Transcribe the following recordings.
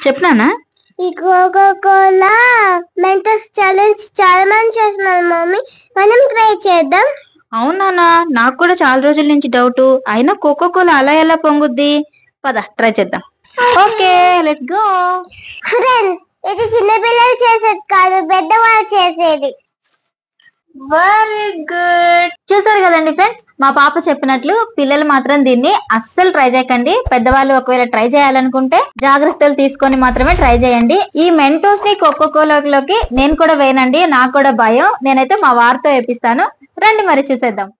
చెప్పినానా? ఈ cocoa Kola మెంటస్ challenge చాలా మంది చేస్తున్నారు మమ్మీ, మనం ట్రై చేద్దాం. అవునా, నాకు కూడా చాలా రోజుల నుంచి డౌట్. అయినా కోకో కోలా అలా ఎలా పొంగుద్ది? పద ట్రై చేద్దాం. Okay, let's go. ఫ్రెండ్స్, ఇది చిన్న పిల్లలు చేసేది కాదు, పెద్దవాళ్ళు చేసేది. Very good. చూసారు కదండి ఫ్రెండ్స్, మా పాప చెప్పినట్లు పిల్లలు మాత్రం దీన్ని అస్సలు ట్రై చేయకండి. పెద్దవాళ్ళు ఒకవేళ ట్రై చేయాలనుకుంటే జాగ్రత్తలు తీసుకొని మాత్రమే ట్రై చేయండి. ఈ మెంటోస్ ని కోకో కోలాలోకి నేను కూడా వేయనండి, నాకు కూడా భయం. నేనైతే మా వారితో వేపిస్తాను. రండి మరి చూసేద్దాం.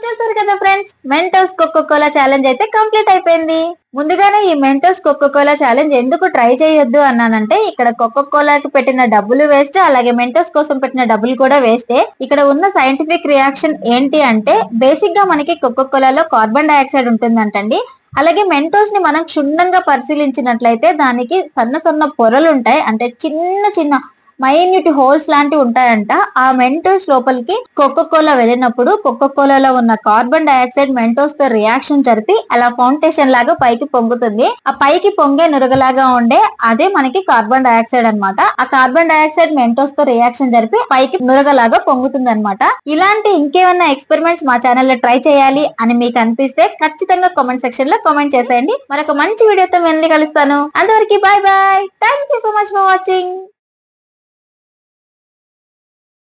చూసారు కదా friends, Mentos coca cola challenge అయితే కంప్లీట్ అయిపోయింది. ముందుగానే ఈ మెంటోస్ కోకో కోలా ఛాలెంజ్ ఎందుకు ట్రై చేయొద్దు అన్నానంటే, ఇక్కడ కోకో కోలాకి పెట్టిన డబ్బులు వేస్ట్, అలాగే మెంటోస్ కోసం పెట్టిన డబ్బులు కూడా వేస్తే. ఇక్కడ ఉన్న సైంటిఫిక్ రియాక్షన్ ఏంటి అంటే, బేసిక్ గా మనకి కోకో కోలాలో కార్బన్ డైఆక్సైడ్ ఉంటుందంటండి. అలాగే మెంటోస్ ని మనం క్షుణ్ణంగా పరిశీలించినట్లయితే దానికి సన్న సన్న పొరలు ఉంటాయి, అంటే చిన్న చిన్న మైన్యూట్ హోల్స్ లాంటివి ఉంటాయంట. ఆ మెంటోస్ లోపలికి కోకో కోలా వెళ్ళినప్పుడు కోకో కోలాలో ఉన్న కార్బన్ డైఆక్సైడ్ మెంటోస్ తో రియాక్షన్ జరిపి అలా ఫౌండేషన్ లాగా పైకి పొంగుతుంది. ఆ పైకి పొంగే నురగలాగా ఉండే అదే మనకి కార్బన్ డైఆక్సైడ్ అన్నమాట. ఆ కార్బన్ డైఆక్సైడ్ మెంటోస్ తో రియాక్షన్ జరిపి పైకి నురగలాగా పొంగుతుంది అనమాట. ఇలాంటి ఇంకేమన్నా ఎక్స్పెరిమెంట్స్ మా ఛానల్ లో ట్రై చేయాలి అని మీకు అనిపిస్తే ఖచ్చితంగా కామెంట్ సెక్షన్ లో కామెంట్ చేసేయండి. మరొక మంచి వీడియోతో మళ్ళీ కలుస్తాను. అంతవరకు bye bye. Thank you so much for watching.